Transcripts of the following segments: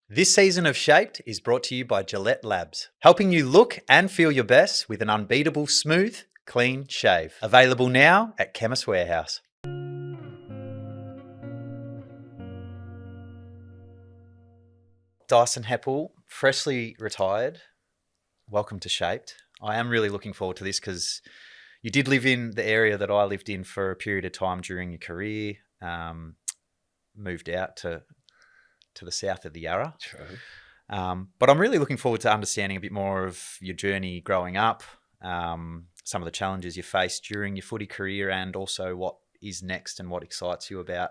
This season of Shaped is brought to you by Gillette Labs, helping you look and feel your best with an unbeatable, smooth, clean shave. Available now at Chemist Warehouse. Dyson Heppell, freshly retired. Welcome to Shaped. I am really looking forward to this because you did live in the area that I lived in for a period of time during your career. Moved out to the south of the Yarra. True. But I'm really looking forward to understanding a bit more of your journey growing up, some of the challenges you faced during your footy career, and also what is next and what excites you about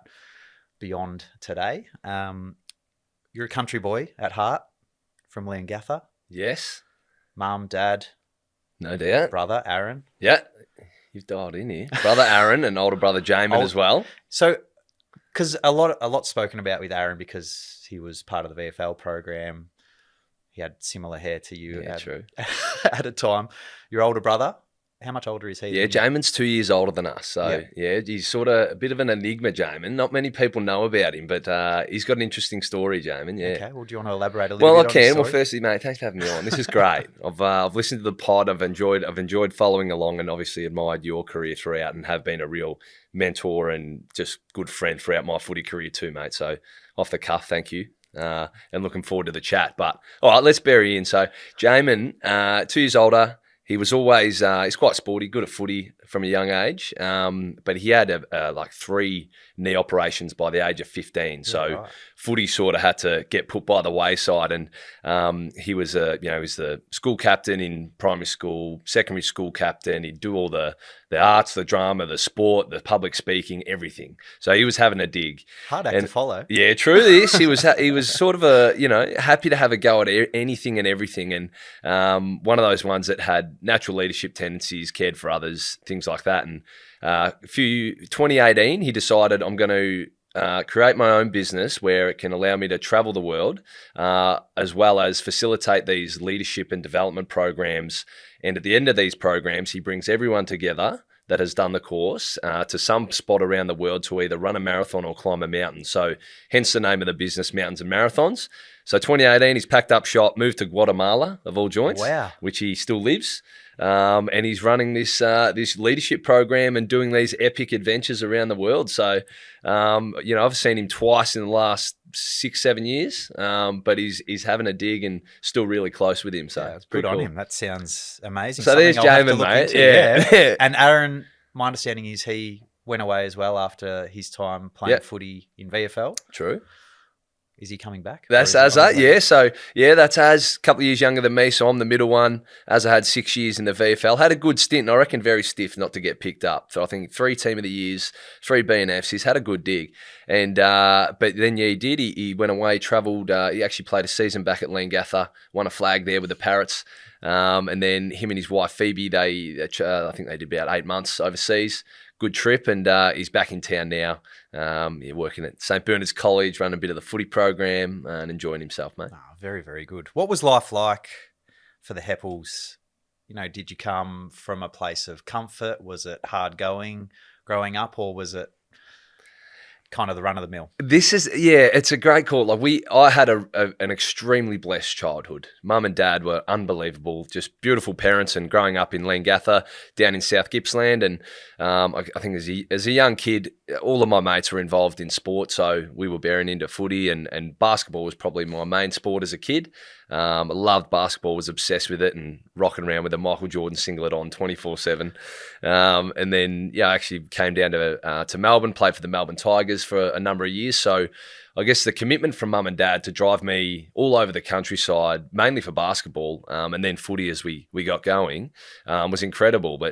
beyond today. You're a country boy at heart from Leongatha. Yes. Mum, dad, No doubt. brother, Aaron. Yeah. You've dialed in here. Brother Aaron and older brother Jamin as well. So, because a lot spoken about with Aaron because he was part of the VFL program. He had similar hair to you True. at a time. Your older brother, how much older is he? Yeah, Jamin's 2 years older than us. So, he's sort of a bit of an enigma, Jamin. Not many people know about him, but he's got an interesting story, Jamin. Yeah. Okay, well, do you want to elaborate a little Well, bit I on can. his Well, story? firstly, mate, thanks for having me on. This is great. I've listened to the pod. I've enjoyed following along, and obviously admired your career throughout, and have been a real mentor and just good friend throughout my footy career too, mate. So off the cuff, thank you. And looking forward to the chat. But all right, let's bury in. So Jamin, 2 years older. He was always he's quite sporty, good at footy from a young age. But he had like 3 knee operations by the age of 15. So footy sort of had to get put by the wayside. And he was the school captain in primary school, secondary school captain. He'd do all the arts, the drama, the sport, the public speaking, everything. So he was having a dig. Hard act to follow. Yeah, true. He was sort of happy to have a go at anything and everything, and one of those ones that had natural leadership tendencies, cared for others, things like that. And 2018, he decided, I'm going to create my own business where it can allow me to travel the world, as well as facilitate these leadership and development programs. And at the end of these programs, he brings everyone together that has done the course to some spot around the world to either run a marathon or climb a mountain. So hence the name of the business, Mountains and Marathons. So 2018, he's packed up shop, moved to Guatemala, of all joints, which he still lives. And he's running this leadership program and doing these epic adventures around the world. So, I've seen him twice in the last 6-7 years, but he's having a dig and still really close with him. So it's pretty good cool. on him. That sounds amazing. So there's Jamin, mate. Yeah. And Aaron, my understanding is he went away as well after his time playing footy in VFL. True. Is he coming back? That's Azza, yeah. So, that's Az, a couple of years younger than me, so I'm the middle one. Azza had 6 years in the VFL. Had a good stint, and I reckon very stiff not to get picked up. So I think 3 Team of the Years, 3 BNFs. He's had a good dig. And but then, he did. He went away, travelled. He actually played a season back at Leongatha, won a flag there with the Parrots. And then him and his wife, Phoebe, I think they did about 8 months overseas. Good trip, and he's back in town now. Working at St Bernard's College, running a bit of the footy program and enjoying himself, mate. Oh, very, very good. What was life like for the Heppells? Did you come from a place of comfort? Was it hard going growing up, or was it kind of the run of the mill? It's a great call. I had an extremely blessed childhood. Mum and dad were unbelievable, just beautiful parents, and growing up in Leongatha down in South Gippsland. And I think as a young kid, all of my mates were involved in sport, so we were bearing into footy, and basketball was probably my main sport as a kid. I loved basketball, was obsessed with it, and rocking around with a Michael Jordan singlet on 24/7. And then, I actually came down to Melbourne, played for the Melbourne Tigers for a number of years. So I guess the commitment from mum and dad to drive me all over the countryside, mainly for basketball, and then footy as we got going, was incredible.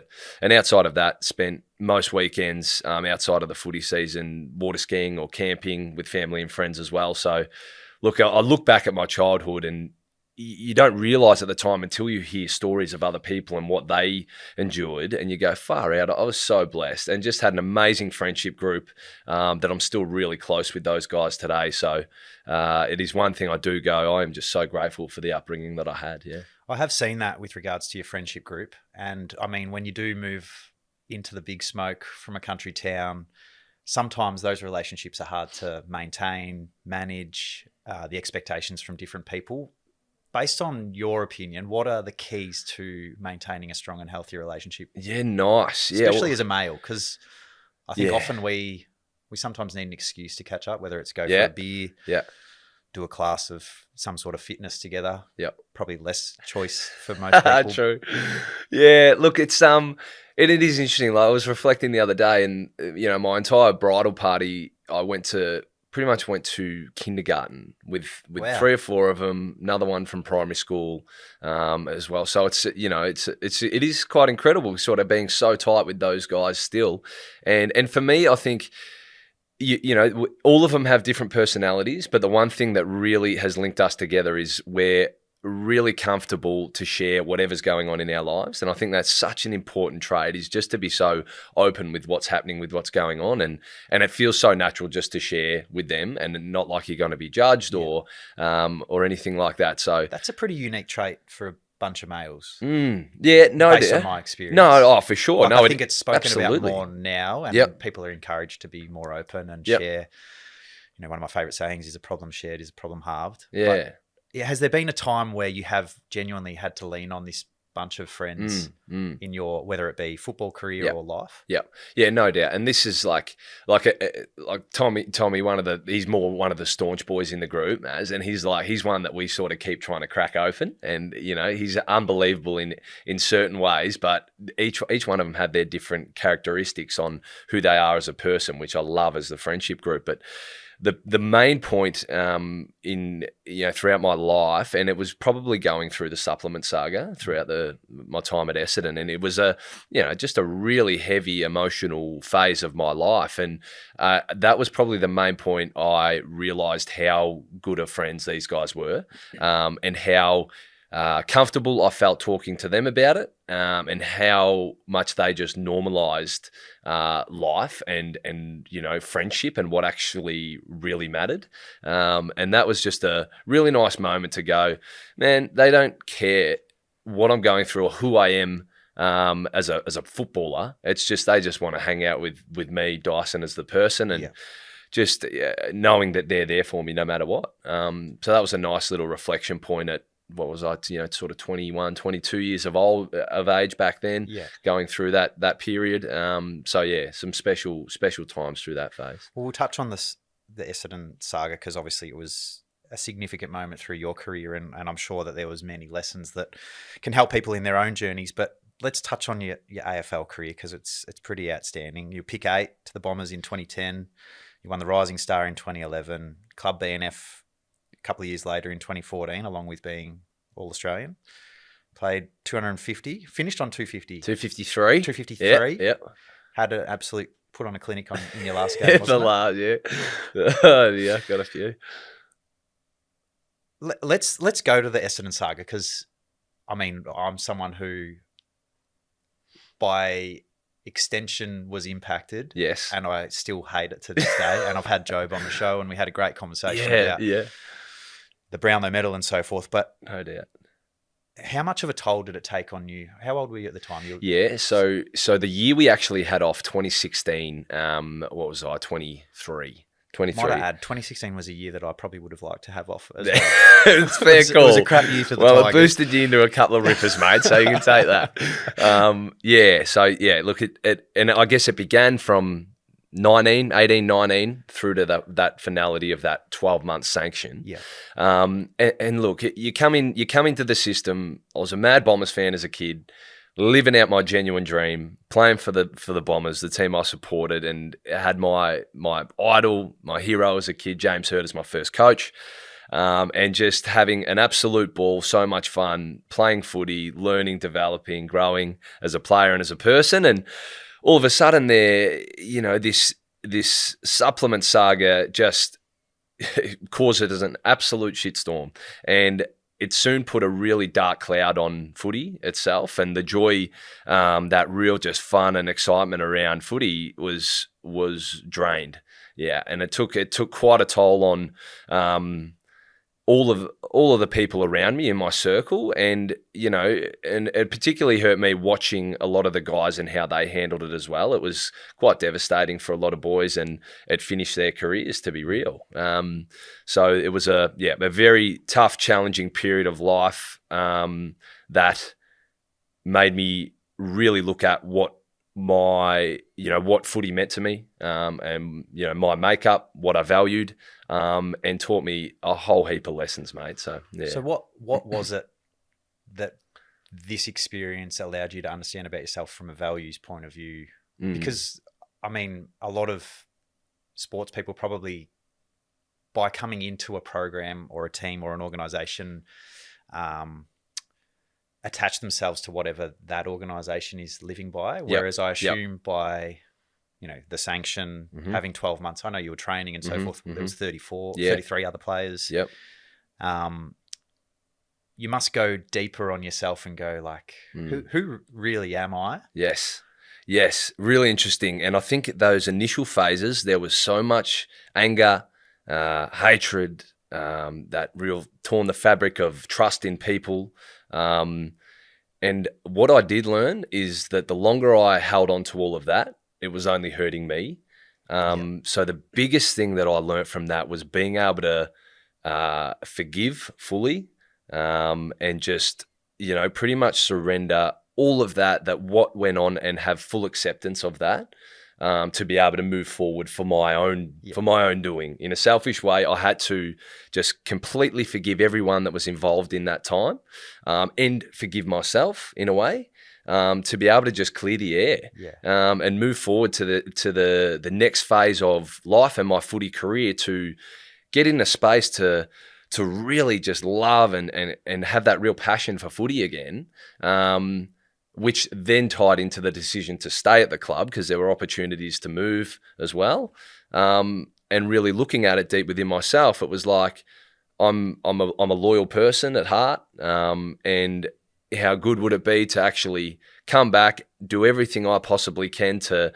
And outside of that, spent most weekends outside of the footy season water skiing or camping with family and friends as well. So look, I look back at my childhood, and you don't realise at the time until you hear stories of other people and what they endured, and you go, far out, I was so blessed, and just had an amazing friendship group that I'm still really close with those guys today. So it is one thing I do go, I am just so grateful for the upbringing that I had, yeah. I have seen that with regards to your friendship group. And I mean, when you do move into the big smoke from a country town, sometimes those relationships are hard to maintain, manage, the expectations from different people. Based on your opinion, what are the keys to maintaining a strong and healthy relationship, Yeah, nice. Yeah, especially well, as a male? Because I think yeah, often we sometimes need an excuse to catch up, whether it's go for yeah, a beer, yeah, do a class of some sort of fitness together. yeah. Probably less choice for most people. True. Yeah, look, it is interesting. Like I was reflecting the other day, and my entire bridal party, pretty much went to kindergarten with Wow. 3 or 4 of them, another one from primary school, as well. So it is quite incredible, sort of being so tight with those guys still, and for me, I think. All of them have different personalities, but the one thing that really has linked us together is we're really comfortable to share whatever's going on in our lives. And I think that's such an important trait, is just to be so open with what's happening, with what's going on. And it feels so natural just to share with them, and not like you're going to be judged or anything like that. So That's a pretty unique trait for a bunch of males. yeah, no, Based on my experience. no, oh, for sure. Like, No, I think it's spoken absolutely. about more now, and Yep. people are encouraged to be more open and Yep. share. One of my favorite sayings is, a problem shared is a problem halved. Yeah. But has there been a time where you have genuinely had to lean on this bunch of friends in your, whether it be football career or life? Yeah, no doubt. And this is like Tommy, he's more one of the staunch boys in the group, and he's one that we sort of keep trying to crack open. And he's unbelievable in certain ways, but each one of them had their different characteristics on who they are as a person, which I love as the friendship group. But the main point in throughout my life, and it was probably going through the supplement saga throughout my time at Essendon, and it was just a really heavy emotional phase of my life, and that was probably the main point. I realised how good of friends these guys were, and how comfortable I felt talking to them about it, and how much they just normalized life and friendship and what actually really mattered. And that was just a really nice moment to go, man, they don't care what I'm going through or who I am as a footballer. It's just they just want to hang out with me, Dyson, as the person, and just knowing that they're there for me no matter what. So that was a nice little reflection point at, what was I, sort of 21, 22 years of age back then, going through that period. So yeah, some special times through that phase. Well, we'll touch on the Essendon saga, because obviously it was a significant moment through your career, and I'm sure that there was many lessons that can help people in their own journeys. But let's touch on your AFL career, because it's pretty outstanding. You pick 8 to the Bombers in 2010. You won the Rising Star in 2011, Club BNF a couple of years later in 2014, along with being All-Australian. Played 250, finished on 250. 253. 253. Yeah. Had an absolute put on a clinic in your last game, wasn't it? Yeah, got a few. Let's go to the Essendon saga, because, I mean, I'm someone who, by extension, was impacted. Yes. And I still hate it to this day. And I've had Job on the show, and we had a great conversation about the Brownlow medal and so forth. But no doubt. How much of a toll did it take on you? How old were you at the time? So the year we actually had off, 2016, what was I, 23. Might I add, 2016 was a year that I probably would have liked to have off as well. It's fair call. It was a crap year for the Tigers. Tigers. It boosted you into a couple of rippers, mate, so you can take that. Look, and I guess it began from 18, 19 through to that finality of that 12-month sanction. Yeah. And look, you come into the system. I was a mad Bombers fan as a kid, living out my genuine dream, playing for the Bombers, the team I supported, and had my idol, my hero as a kid, James Hird, as my first coach, and just having an absolute ball, so much fun, playing footy, learning, developing, growing as a player and as a person. And all of a sudden there, this supplement saga just caused it as an absolute shitstorm. And it soon put a really dark cloud on footy itself, and the joy, that real just fun and excitement around footy was drained. Yeah, and it took quite a toll on all of the people around me in my circle, and and it particularly hurt me watching a lot of the guys and how they handled it as well. It was quite devastating for a lot of boys, and it finished their careers, to be real. So it was a very tough, challenging period of life that made me really look at what what footy meant to me, and my makeup, what I valued, and taught me a whole heap of lessons, mate. So yeah. So what was it that this experience allowed you to understand about yourself from a values point of view? Because I mean, a lot of sports people probably, by coming into a program or a team or an organisation, attach themselves to whatever that organisation is living by. Whereas I assume by, the sanction, having 12 months, I know you were training and so forth, there was 33 other players. Yep. You must go deeper on yourself and go like, who really am I? Yes. Really interesting. And I think at those initial phases, there was so much anger, hatred, that real torn the fabric of trust in people. And what I did learn is that the longer I held on to all of that, it was only hurting me. So the biggest thing that I learned from that was being able to forgive fully, and just, pretty much surrender all of that what went on, and have full acceptance of that. To be able to move forward for my own doing. In a selfish way, I had to just completely forgive everyone that was involved in that time, and forgive myself in a way, to be able to just clear the air, and move forward to the next phase of life and my footy career, to get in a space to really just love and have that real passion for footy again. Which then tied into the decision to stay at the club, because there were opportunities to move as well. And really looking at it deep within myself, it was like, I'm a loyal person at heart, and how good would it be to actually come back, do everything I possibly can to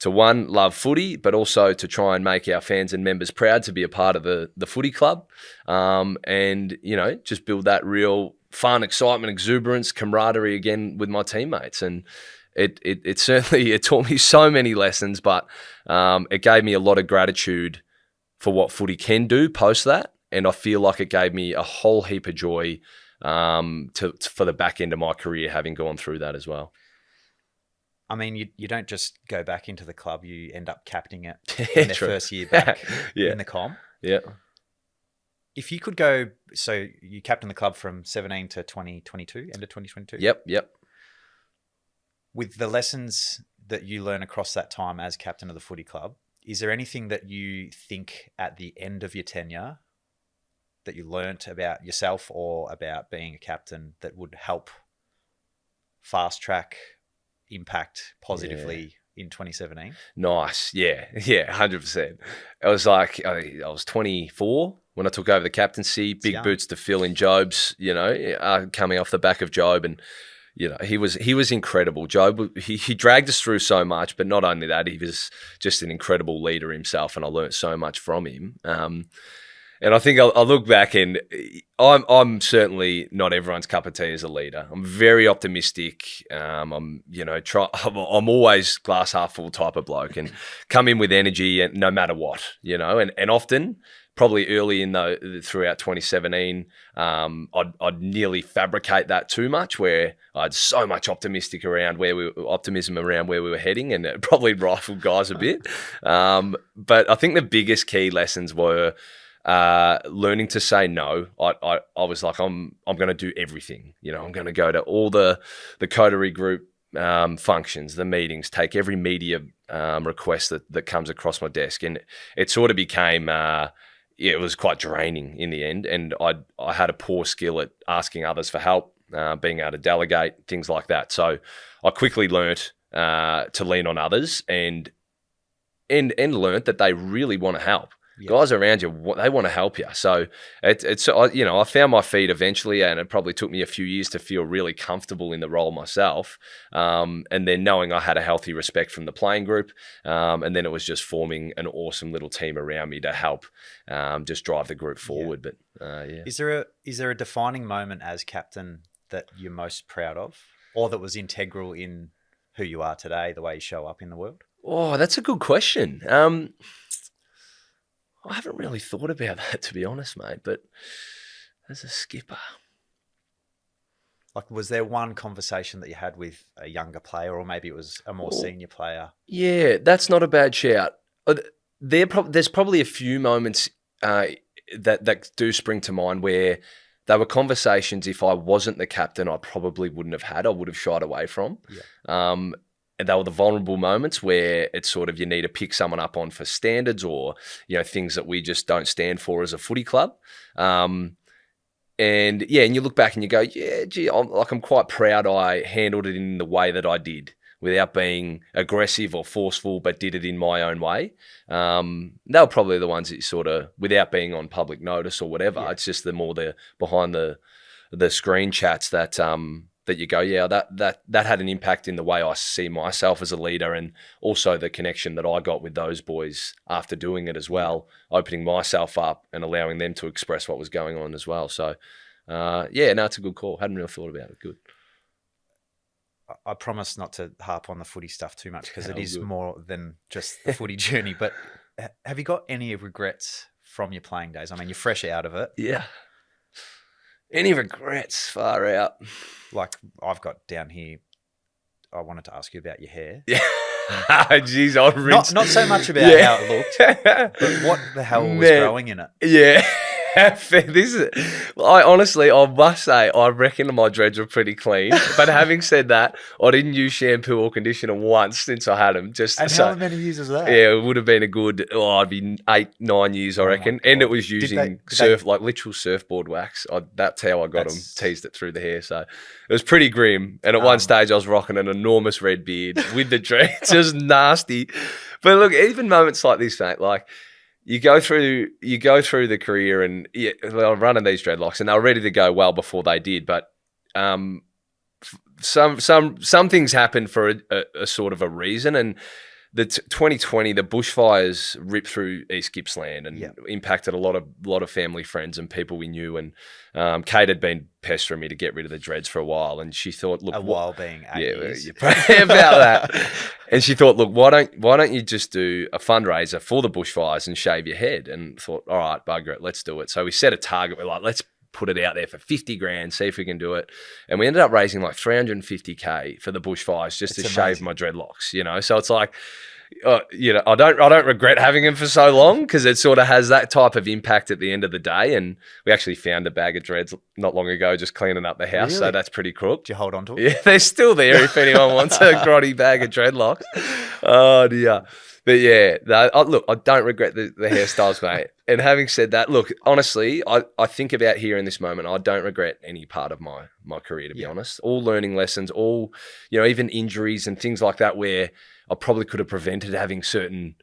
one, love footy, but also to try and make our fans and members proud to be a part of the footy club, and just build that real fun, excitement, exuberance, camaraderie again with my teammates. And it certainly taught me so many lessons, but it gave me a lot of gratitude for what footy can do post that. And I feel like it gave me a whole heap of joy for the back end of my career, having gone through that as well. I mean, you don't just go back into the club, you end up captaining it in their first year back in the comm. Yeah. If you could go, so you captained the club from 17 to 2022, end of 2022? Yep. With the lessons that you learn across that time as captain of the footy club, is there anything that you think at the end of your tenure that you learnt about yourself or about being a captain that would help fast track impact positively in 2017? Nice. Yeah, 100%. I was like, I was 24 when I took over the captaincy, big boots to fill in Job's, coming off the back of Job. And, he was incredible. Job, he dragged us through so much, but not only that, he was just an incredible leader himself, and I learned so much from him. And I think I'll look back, and I'm certainly not everyone's cup of tea as a leader. I'm very optimistic. I'm always glass half full type of bloke, and come in with energy, and no matter what, and often, probably early throughout 2017, I'd nearly fabricate that too much, where I had so much optimism around where we were heading, and it probably rifled guys a bit. But I think the biggest key lessons were learning to say no. I was like, I'm going to do everything. I'm going to go to all the coterie group functions, the meetings, take every media request that comes across my desk, and it sort of became it was quite draining in the end. And I had a poor skill at asking others for help, being able to delegate, things like that. So I quickly learnt to lean on others, and learnt that they really want to help. Guys around you, they want to help you. So I found my feet eventually, and it probably took me a few years to feel really comfortable in the role myself. And then knowing I had a healthy respect from the playing group, and then it was just forming an awesome little team around me to help just drive the group forward. Yeah. But yeah, Is there a defining moment as captain that you're most proud of, or that was integral in who you are today, the way you show up in the world? Oh, that's a good question. I haven't really thought about that, to be honest, mate, but as a skipper. Like, was there one conversation that you had with a younger player, or maybe it was a more senior player? Yeah, that's not a bad shout. There's probably a few moments that do spring to mind where they were conversations, if I wasn't the captain, I probably wouldn't have had. I would have shied away from. Yeah. And they were the vulnerable moments where it's sort of you need to pick someone up on for standards or, things that we just don't stand for as a footy club. And you look back and you go, yeah, gee, I'm quite proud I handled it in the way that I did without being aggressive or forceful, but did it in my own way. They were probably the ones that you sort of, without being on public notice or whatever, it's just the behind the screen chats that you go, yeah, that had an impact in the way I see myself as a leader, and also the connection that I got with those boys after doing it as well, opening myself up and allowing them to express what was going on as well. So, it's a good call. Hadn't really thought about it. Good. I promise not to harp on the footy stuff too much because it is more than just the footy journey. But have you got any regrets from your playing days? I mean, you're fresh out of it. Yeah. Any regrets? Far out. Like I've got down here, I wanted to ask you about your hair. Yeah. Jeez, I'll rinse. Not so much about how it looked, but what the hell was growing in it? Yeah. I must say, I reckon my dreads were pretty clean. But having said that, I didn't use shampoo or conditioner once since I had them. How many years was that? Yeah, it would have been a good, I'd be 8-9 years, I reckon. And it was using literal surfboard wax. That's how I got them, teased it through the hair. So it was pretty grim. And at one stage, I was rocking an enormous red beard with the dreads. It was nasty. But look, even moments like this, mate, like, You go through the career and they're running these dreadlocks and they were ready to go well before they did, but some things happen for a sort of a reason. And the 2020, the bushfires ripped through East Gippsland and impacted a lot of family, friends, and people we knew. And Kate had been pestering me to get rid of the dreads for a while, and she thought, "Look, while being 8 years, about that." And she thought, "Look, why don't you just do a fundraiser for the bushfires and shave your head?" And thought, "All right, bugger it, let's do it." So we set a target. We're like, "Let's put it out there for 50 grand, see if we can do it." And we ended up raising like 350K for the bushfires just to shave my dreadlocks, So it's like, I don't regret having them for so long because it sort of has that type of impact at the end of the day. And we actually found a bag of dreads not long ago, just cleaning up the house. Really? So that's pretty crook. Did you hold on to it? Yeah, they're still there if anyone wants a grotty bag of dreadlocks. Oh dear. But yeah, look, I don't regret the hairstyles, mate. And having said that, look, honestly, I think about here in this moment, I don't regret any part of my career, to be honest. All learning lessons, all, even injuries and things like that where I probably could have prevented having certain,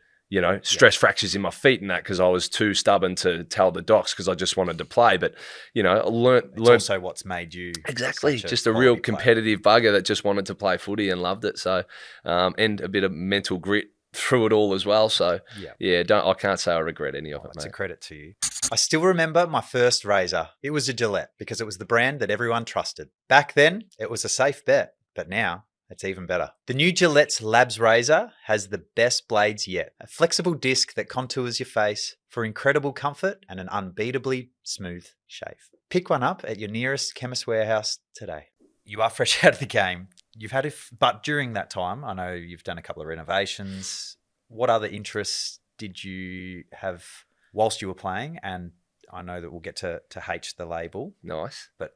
stress fractures in my feet and that because I was too stubborn to tell the docs because I just wanted to play. But, I learned. It's also what's made you. Exactly. Just a real competitive bugger that just wanted to play footy and loved it. So, and a bit of mental grit through it all as well. So I can't say I regret any of it, It's mate. a credit to you. I still remember my first razor. It was a Gillette because it was the brand that everyone trusted. Back then, it was a safe bet, but now it's even better. The new Gillette's Labs razor has the best blades yet. A flexible disc that contours your face for incredible comfort and an unbeatably smooth shave. Pick one up at your nearest Chemist Warehouse today. You are fresh out of the game. You've had but during that time, I know you've done a couple of renovations. What other interests did you have whilst you were playing? And I know that we'll get to H the label. Nice. But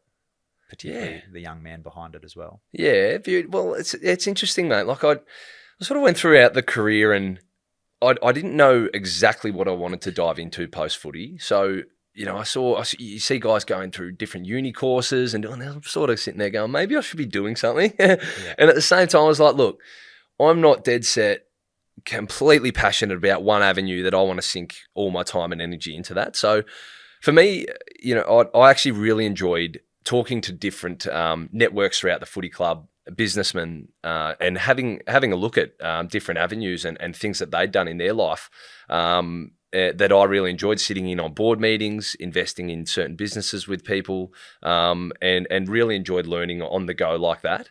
particularly the young man behind it as well. Yeah. Well, it's interesting, mate. Like I sort of went throughout the career and I didn't know exactly what I wanted to dive into post-footy. So, you see guys going through different uni courses and I'm sort of sitting there going, maybe I should be doing something. And at the same time, I was like, look, I'm not dead set completely passionate about one avenue that I want to sink all my time and energy into that. So for me, I actually really enjoyed talking to different networks throughout the footy club, businessmen, and having a look at different avenues and things that they'd done in their life. That I really enjoyed sitting in on board meetings, investing in certain businesses with people, and really enjoyed learning on the go like that.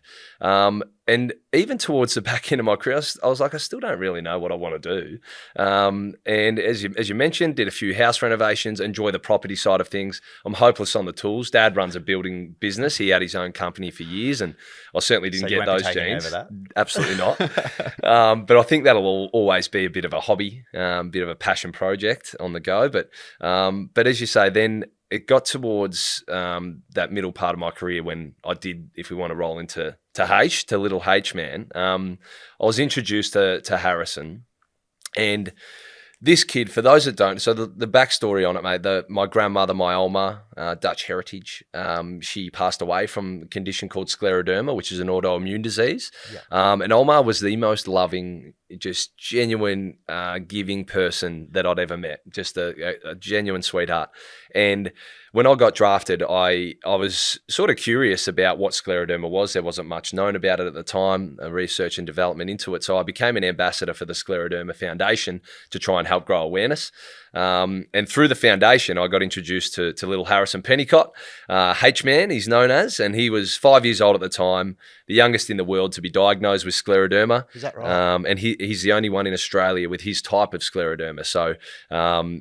And even towards the back end of my career, I was like, I still don't really know what I want to do. And as you mentioned, did a few house renovations, enjoy the property side of things. I'm hopeless on the tools. Dad runs a building business. He had his own company for years, and I certainly didn't get those genes. Absolutely not. But I think that'll always be a bit of a hobby, bit of a passion project on the go. But as you say, then it got towards that middle part of my career when I did, if we want to roll into Little H Man, I was introduced to Harrison. And this kid, for those that don't, so the backstory on it, mate, my grandmother, my Oma, Dutch heritage, she passed away from a condition called scleroderma, which is an autoimmune disease. Yeah. And Oma was the most loving, just genuine, giving person that I'd ever met, just a genuine sweetheart. And when I got drafted, I was sort of curious about what scleroderma was. There wasn't much known about it at the time, research and development into it. So I became an ambassador for the Scleroderma Foundation to try and help grow awareness. And through the foundation, I got introduced to little Harrison Pennicott, H-Man, he's known as, and he was 5 years old at the time, the youngest in the world to be diagnosed with scleroderma. Is that right? And he's the only one in Australia with his type of scleroderma. So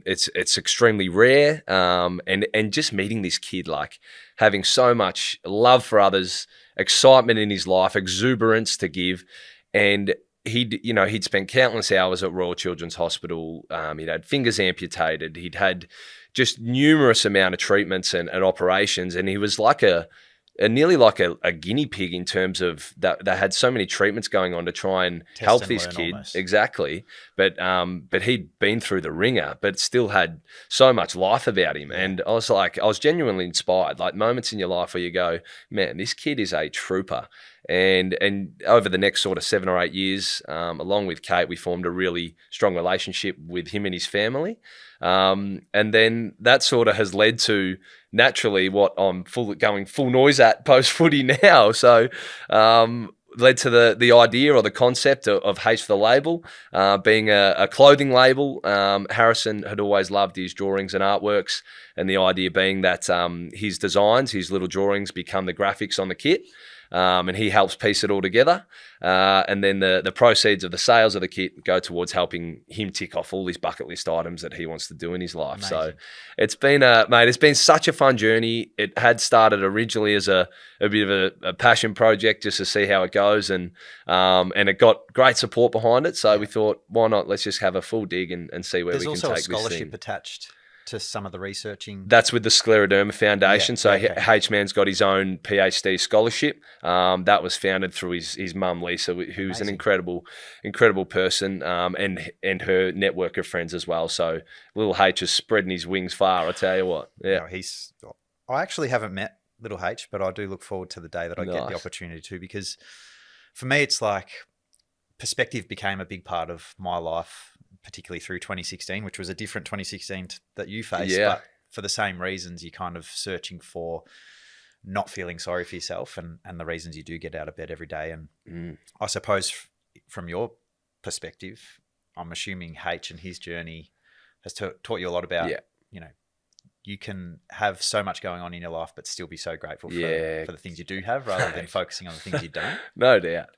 it's extremely rare. And just meeting this kid, like having so much love for others, excitement in his life, exuberance to give, and he'd spent countless hours at Royal Children's Hospital. He'd had fingers amputated. He'd had just numerous amount of treatments and operations, and he was like nearly like a guinea pig in terms of that. They had so many treatments going on to try and help this kid. Almost. Exactly. But he'd been through the ringer, but still had so much life about him. And I was genuinely inspired, like moments in your life where you go, man, this kid is a trooper. And over the next sort of 7 or 8 years, along with Kate, we formed a really strong relationship with him and his family. And then that sort of has led to naturally what I'm going full noise at post-footy now. So led to the idea or the concept of H for the label, being a clothing label. Harrison had always loved his drawings and artworks, and the idea being that his designs, his little drawings become the graphics on the kit. And he helps piece it all together. And then the proceeds of the sales of the kit go towards helping him tick off all his bucket list items that he wants to do in his life. Amazing. So it's been such a fun journey. It had started originally as a bit of a passion project just to see how it goes. And it got great support behind it. So we thought, why not? Let's just have a full dig and see where we can take this thing. There's also a scholarship attached to some of the researching. That's with the Scleroderma Foundation. H-Man's got his own PhD scholarship. That was founded through his mum, Lisa, who's an incredible person, and her network of friends as well. So little H is spreading his wings far, I tell you what. Yeah. I actually haven't met little H, but I do look forward to the day that I get the opportunity to, because for me, it's like perspective became a big part of my life, particularly through 2016, which was a different 2016 that you faced, but for the same reasons, you're kind of searching for not feeling sorry for yourself and the reasons you do get out of bed every day. And I suppose from your perspective, I'm assuming H and his journey has taught you a lot about, you can have so much going on in your life, but still be so grateful for the things you do have rather than focusing on the things you don't. No doubt.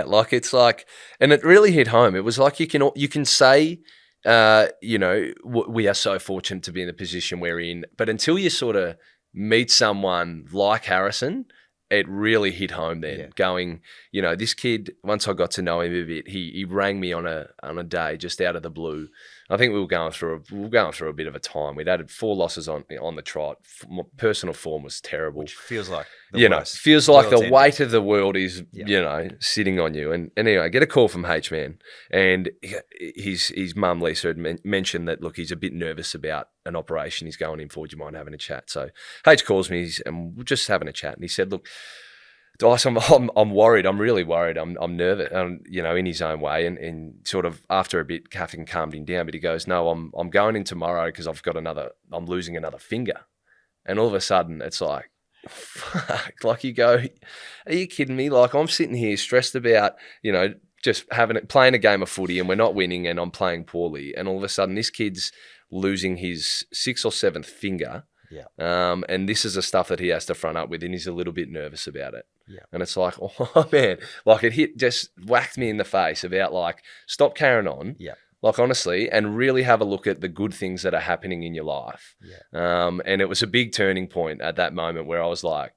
Like, it's like, and it really hit home. It was like you can say, we are so fortunate to be in the position we're in, but until you sort of meet someone like Harrison, it really hit home then, going, this kid, once I got to know him a bit, he rang me on a day just out of the blue. I think we were going through a bit of a time. We'd added 4 losses on the trot. My personal form was terrible. Which feels like the worst. Feels like the weight of the world is, sitting on you. And anyway, I get a call from H-Man, and his mum, Lisa, had mentioned that, look, he's a bit nervous about an operation he's going in for. Do you mind having a chat? So H calls me, and we're just having a chat. And he said, look, Dyson, I'm worried. I'm really worried. I'm nervous. In his own way, and sort of after a bit, Catherine calmed him down. But he goes, "No, I'm going in tomorrow because I'm losing another finger." And all of a sudden, it's like, fuck. Like you go, are you kidding me? Like I'm sitting here stressed about, just playing a game of footy, and we're not winning, and I'm playing poorly, and all of a sudden, this kid's losing his 6th or 7th finger. Yeah. And this is the stuff that he has to front up with, and he's a little bit nervous about it. Yeah. And it's like, oh man, like just whacked me in the face about like, stop carrying on. Yeah. Like honestly, and really have a look at the good things that are happening in your life. Yeah. And it was a big turning point at that moment where I was like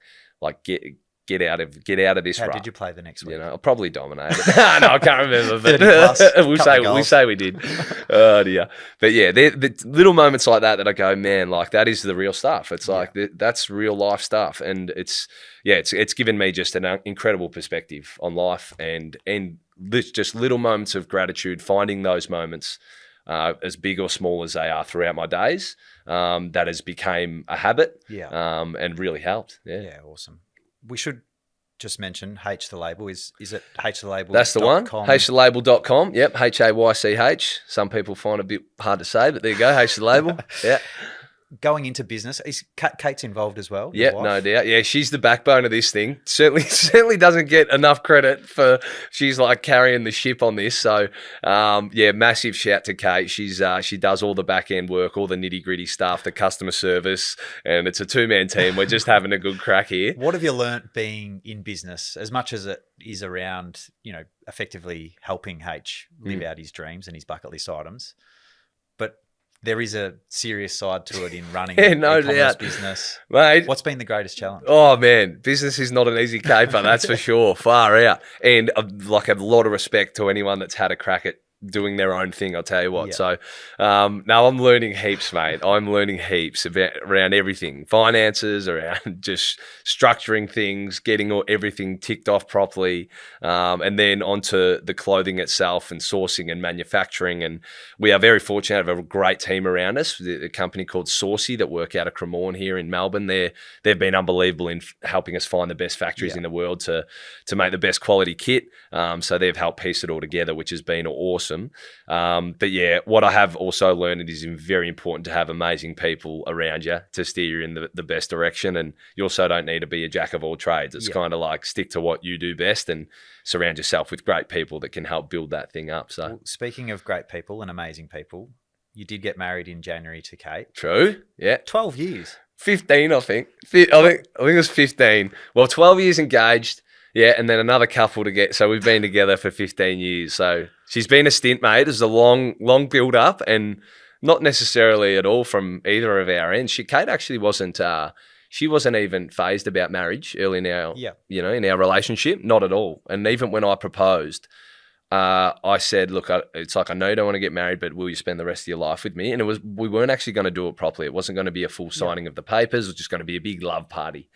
get out of this. How rut. did you play the next week? I'll probably dominate it. No, I can't remember. But 30+, we'll say we did. Oh dear. But yeah, the little moments like that I go, man, like that is the real stuff. It's like that's real life stuff, and it's given me just an incredible perspective on life, and just little moments of gratitude, finding those moments. As big or small as they are throughout my days, that has become a habit, and really helped. Yeah, awesome. We should just mention H the Label. Is it H the Label? That's the one. HTheLabel.com. Yep, HAYCH. Some people find it a bit hard to say, but there you go. H the Label. Yeah. Going into business, is Kate's involved as well? Yeah, no doubt. Yeah, she's the backbone of this thing. Certainly doesn't get enough credit for. She's like carrying the ship on this. So, massive shout to Kate. She does all the back end work, all the nitty gritty stuff, the customer service, and it's a 2-man team. We're just having a good crack here. What have you learnt being in business, as much as it is around effectively helping H live out his dreams and his bucket list items, but there is a serious side to it in running an e-commerce business. Mate, what's been the greatest challenge? Oh, man, business is not an easy caper, that's for sure. Far out. And a lot of respect to anyone that's had a crack at doing their own thing, I'll tell you what. So now I'm learning heaps, mate. I'm learning heaps around everything, finances, around just structuring things, getting everything ticked off properly, and then onto the clothing itself and sourcing and manufacturing. And we are very fortunate to have a great team around us, a company called Saucy that work out of Cremorne here in Melbourne. They've been unbelievable in helping us find the best factories in the world to make the best quality kit. So they've helped piece it all together, which has been awesome. But yeah, what I have also learned, it is very important to have amazing people around you to steer you in the best direction. And you also don't need to be a jack of all trades. It's kind of like stick to what you do best and surround yourself with great people that can help build that thing up. So, speaking of great people and amazing people, you did get married in January to Kate. True. Yeah. 12 years. 15, I think. I think it was 15. Well, 12 years engaged. Yeah, and then another couple to get. So we've been together for 15 years. So she's been a stint, mate. It was a long build up, and not necessarily at all from either of our ends. Kate actually wasn't. She wasn't even phased about marriage early in our, in our relationship. Not at all. And even when I proposed, I said, "Look, it's like I know you don't want to get married, but will you spend the rest of your life with me?" And we weren't actually going to do it properly. It wasn't going to be a full signing of the papers. It was just going to be a big love party.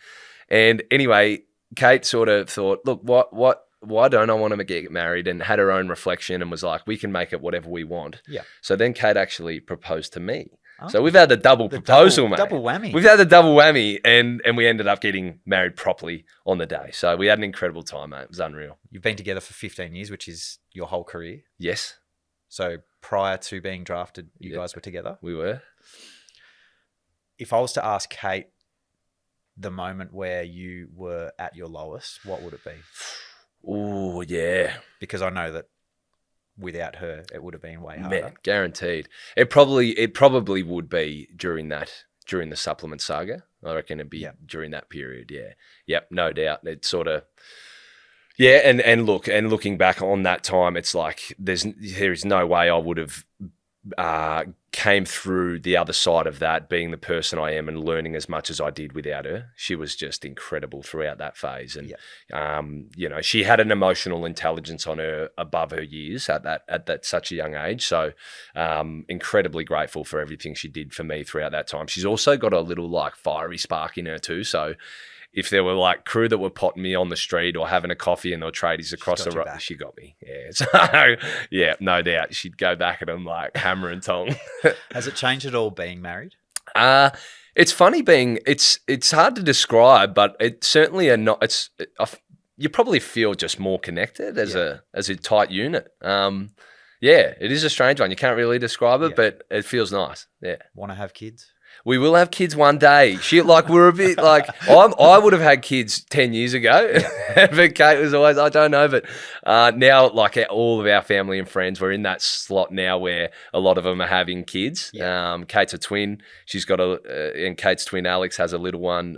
And anyway, Kate sort of thought, look, why don't I want to get married, and had her own reflection and was like, we can make it whatever we want. Yeah. So then Kate actually proposed to me. Oh. So we've had the double proposal, mate. Double whammy. We've had the double whammy, and we ended up getting married properly on the day. So we had an incredible time, mate. It was unreal. You've been together for 15 years, which is your whole career. Yes. So prior to being drafted, you guys were together? We were. If I was to ask Kate the moment where you were at your lowest, what would it be? Oh, yeah. Because I know that without her, it would have been way harder. Man, guaranteed. It probably would be during the supplement saga. I reckon it'd be during that period. Yeah. Yep. No doubt. It's sort of, yeah. And looking back on that time, it's like there is no way I would have came through the other side of that, being the person I am and learning as much as I did without her. She was just incredible throughout that phase. And, she had an emotional intelligence on her above her years at that such a young age. So incredibly grateful for everything she did for me throughout that time. She's also got a little like fiery spark in her too. So if there were like crew that were potting me on the street or having a coffee and there were tradies across the road, she got me. Yeah. So, yeah, no doubt. She'd go back at them like hammer and tong. Has it changed at all being married? It's funny it's hard to describe, but it's certainly you probably feel just more connected as a tight unit. Yeah, it is a strange one. You can't really describe it, but it feels nice. Yeah. Want to have kids? We will have kids one day. We're a bit like, I would have had kids 10 years ago, but Kate was always, I don't know. But now, like all of our family and friends, we're in that slot now where a lot of them are having kids. Yeah. Kate's a twin. She's got and Kate's twin Alex has a little one,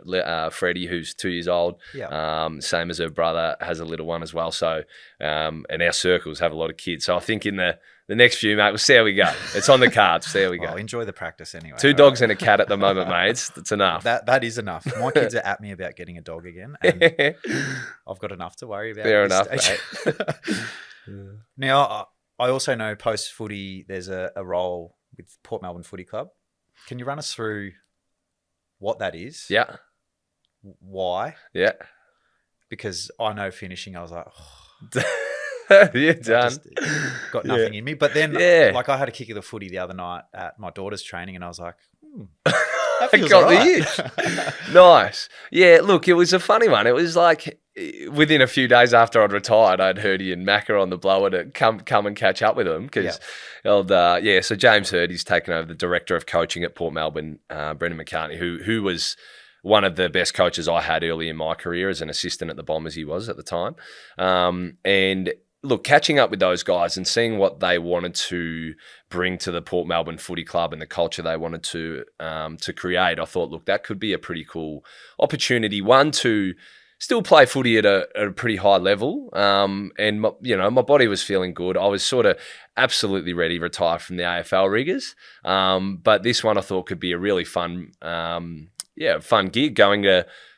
Freddie, who's 2 years old. Yeah. Same as her brother, has a little one as well. So, and our circles have a lot of kids. So I think in the next few, mate, we'll see how we go. It's on the cards. See how we go. Enjoy the practice anyway. 2 dogs and a cat at the moment, mate. That's enough. That is enough. My kids are at me about getting a dog again, and I've got enough to worry about. Fair enough, mate. Now, I also know post-footy there's a role with Port Melbourne Footy Club. Can you run us through what that is? Yeah. Why? Yeah. Because I know finishing, I was like, You're done. Got nothing in me. But then, like, I had a kick of the footy the other night at my daughter's training, and I was like, that feels got right. the itch. Nice. Yeah, look, it was a funny one. It was like within a few days after I'd retired, I'd heard Ian Macker on the blower to come and catch up with him because, so James Hurdy's taken over the director of coaching at Port Melbourne, Brendan McCartney, who was one of the best coaches I had early in my career as an assistant at the Bombers he was at the time. And look, catching up with those guys and seeing what they wanted to bring to the Port Melbourne Footy Club and the culture they wanted to create, I thought, look, that could be a pretty cool opportunity. One, to still play footy at a pretty high level, and my body was feeling good. I was sort of absolutely ready to retire from the AFL rigours, but this one I thought could be a really fun gig going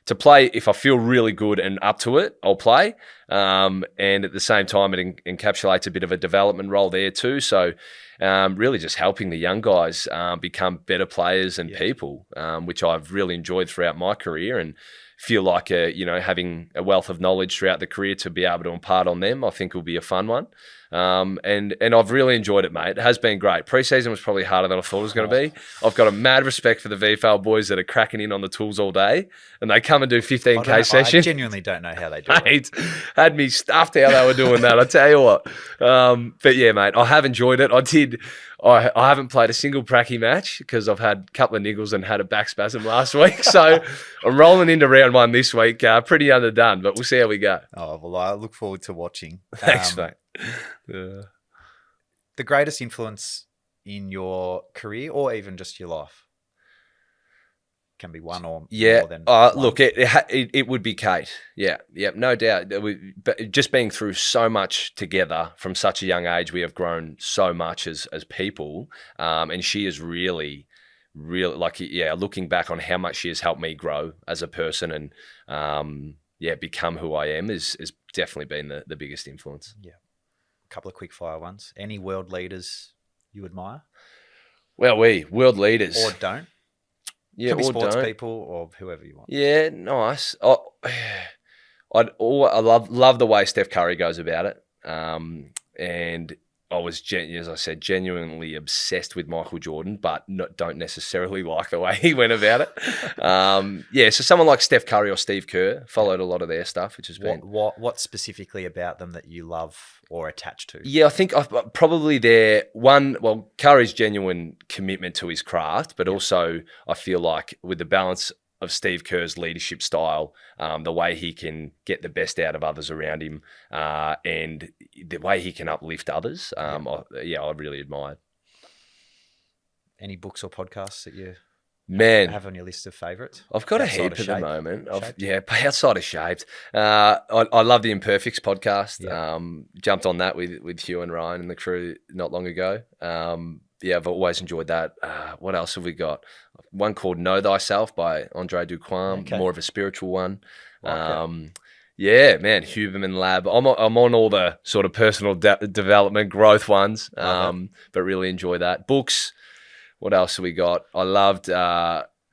to play. If I feel really good and up to it, I'll play. And at the same time, it encapsulates a bit of a development role there too. So really just helping the young guys become better players and people, which I've really enjoyed throughout my career, and feel like having a wealth of knowledge throughout the career to be able to impart on them, I think will be a fun one. And I've really enjoyed it, mate. It has been great. Pre-season was probably harder than I thought it was going to be. I've got a mad respect for the VFL boys that are cracking in on the tools all day, and they come and do 15K sessions. I genuinely don't know how they do it. Had me stuffed how they were doing that, I tell you what. But yeah, mate, I have enjoyed it. I haven't played a single pracky match because I've had a couple of niggles and had a back spasm last week. So I'm rolling into round 1 this week. Pretty underdone, but we'll see how we go. Oh, well, I look forward to watching. Thanks, mate. The greatest influence in your career or even just your life? Can be one or more than one. Look, it would be Kate. Yeah, no doubt. But just being through so much together from such a young age, we have grown so much as people, and she is really looking back on how much she has helped me grow as a person and become who I am is definitely been the biggest influence. Yeah. A couple of quick fire ones. Any world leaders you admire? Well, world leaders. Or don't? Yeah, can be or sports don't. people or whoever you want. Yeah, nice. I love the way Steph Curry goes about it. And I was, as I said, genuinely obsessed with Michael Jordan, but don't necessarily like the way he went about it. So someone like Steph Curry or Steve Kerr, followed a lot of their stuff, which has been... What specifically about them that you love or attached to? Yeah, I think probably Curry's genuine commitment to his craft, but also I feel like with the balance of Steve Kerr's leadership style, the way he can get the best out of others around him, and the way he can uplift others, I really admired. Any books or podcasts that you have on your list of favourites? I've got a heap at the moment. Outside of Shaped. I love the Imperfects podcast. Yeah. Jumped on that with Hugh and Ryan and the crew not long ago. I've always enjoyed that. What else have we got? One called Know Thyself by Andre Duquam, more of a spiritual one. Huberman Lab. I'm on all the sort of personal development growth ones, but really enjoy that. Books. What else have we got? I loved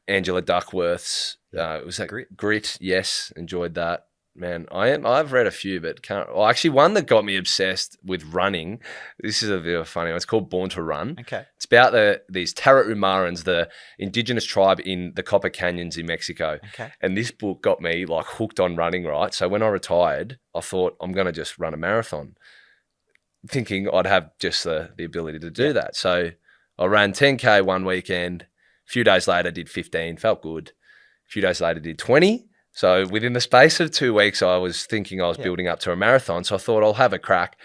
Angela Duckworth's. Was that Grit? Yes, enjoyed that. Man, I've read a few, but can't. Well, actually, one that got me obsessed with running. This is a bit of a funny one. It's called Born to Run. Okay. It's about these Tarahumarans, the indigenous tribe in the Copper Canyons in Mexico. Okay. And this book got me like hooked on running. Right. So when I retired, I thought I'm going to just run a marathon, thinking I'd have just the ability to do that. So I ran 10K one weekend. A few days later, did 15. Felt good. A few days later, did 20. So within the space of 2 weeks, I was thinking I was building up to a marathon. So I thought I'll have a crack.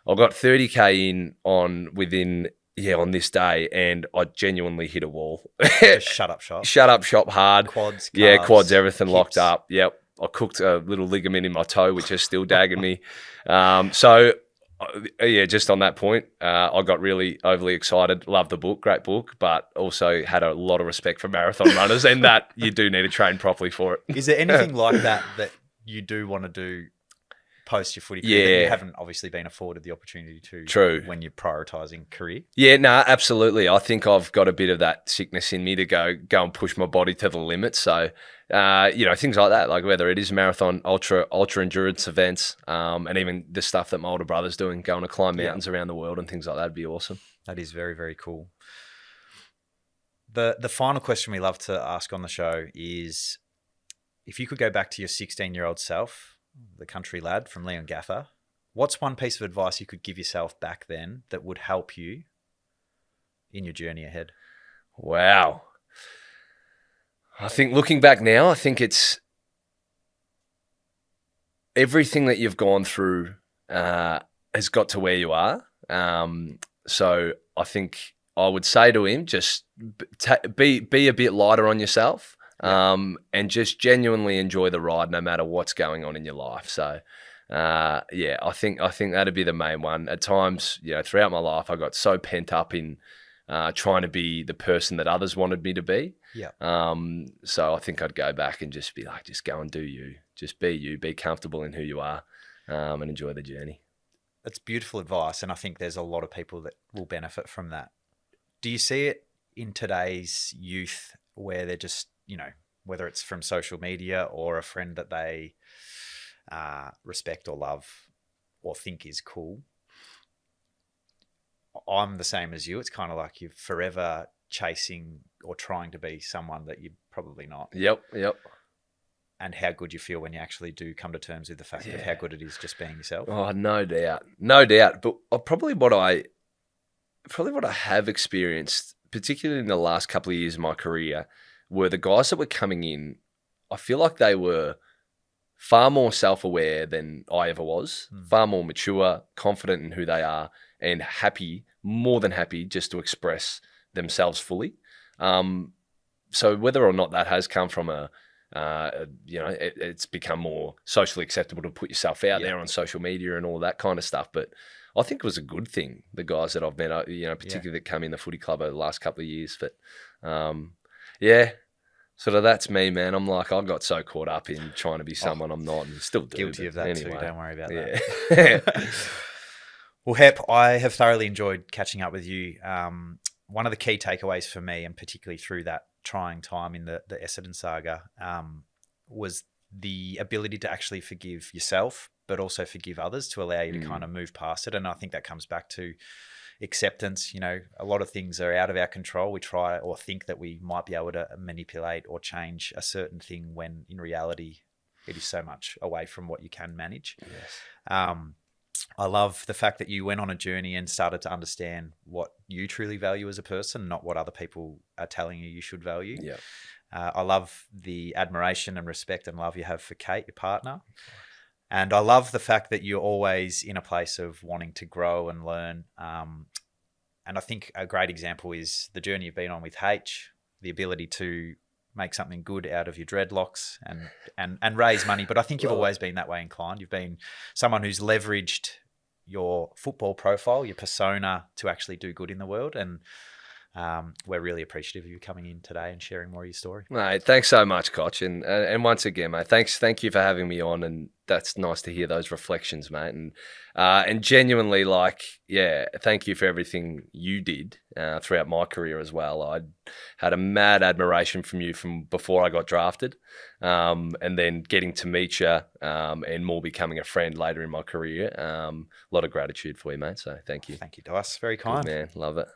I got 30K in on this day, and I genuinely hit a wall. Just shut up shop. Shut up shop hard. Quads, yeah, calves, quads, everything hips. locked up. Yep. I cooked a little ligament in my toe, which is still dagging me. So just on that point, I got really overly excited. Loved the book, great book, but also had a lot of respect for marathon runners, and that you do need to train properly for it. Is there anything like that you do want to do post your footy career that you haven't obviously been afforded the opportunity to? True. When you're prioritising career? Yeah, no, absolutely. I think I've got a bit of that sickness in me to go and push my body to the limit. So, things like that, like whether it is marathon, ultra endurance events, and even the stuff that my older brother's doing, going to climb mountains around the world and things like that would be awesome. That is very, very cool. The final question we love to ask on the show is, if you could go back to your 16-year-old self, the country lad from Leongatha, what's one piece of advice you could give yourself back then that would help you in your journey ahead? Wow. I think looking back now, I think it's everything that you've gone through has got to where you are. So I think I would say to him, just be a bit lighter on yourself. And just genuinely enjoy the ride no matter what's going on in your life. So, I think that'd be the main one. At times, throughout my life, I got so pent up in trying to be the person that others wanted me to be. Yeah. So I think I'd go back and just be like, just go and do you. Just be you. Be comfortable in who you are, and enjoy the journey. That's beautiful advice, and I think there's a lot of people that will benefit from that. Do you see it in today's youth where they're just, whether it's from social media or a friend that they respect or love or think is cool? I'm the same as you. It's kind of like you're forever chasing or trying to be someone that you're probably not. Yep. And how good you feel when you actually do come to terms with the fact of how good it is just being yourself. Oh, no doubt. But probably what I have experienced, particularly in the last couple of years of my career, were the guys that were coming in. I feel like they were far more self-aware than I ever was, far more mature, confident in who they are, and more than happy just to express themselves fully. So whether or not that has come from it's become more socially acceptable to put yourself out there on social media and all that kind of stuff. But I think it was a good thing, the guys that I've met, particularly that come in the footy club over the last couple of years. But sort of that's me, man. I'm like, I got so caught up in trying to be someone I'm not, and still do. Guilty of that anyway. too. Don't worry about that. Well, Hep, I have thoroughly enjoyed catching up with you. One of the key takeaways for me, and particularly through that trying time in the Essendon saga, was the ability to actually forgive yourself, but also forgive others, to allow you to kind of move past it. And I think that comes back to acceptance. A lot of things are out of our control. We try or think that we might be able to manipulate or change a certain thing when in reality it is so much away from what you can manage. Yes. I love the fact that you went on a journey and started to understand what you truly value as a person, not what other people are telling you should value. Yeah. I love the admiration and respect and love you have for Kate, your partner. And I love the fact that you're always in a place of wanting to grow and learn. And I think a great example is the journey you've been on with H, the ability to make something good out of your dreadlocks and raise money. But I think you've always been that way inclined. You've been someone who's leveraged your football profile, your persona, to actually do good in the world. And we're really appreciative of you coming in today and sharing more of your story. Mate, thanks so much, Koch, and once again, mate, thank you for having me on, and that's nice to hear those reflections, mate, and genuinely, like, yeah, thank you for everything you did throughout my career as well. I had a mad admiration from you from before I got drafted, and then getting to meet you, and more becoming a friend later in my career. A lot of gratitude for you, mate. So thank you. Thank you, Dice. Very Good kind. man, love it.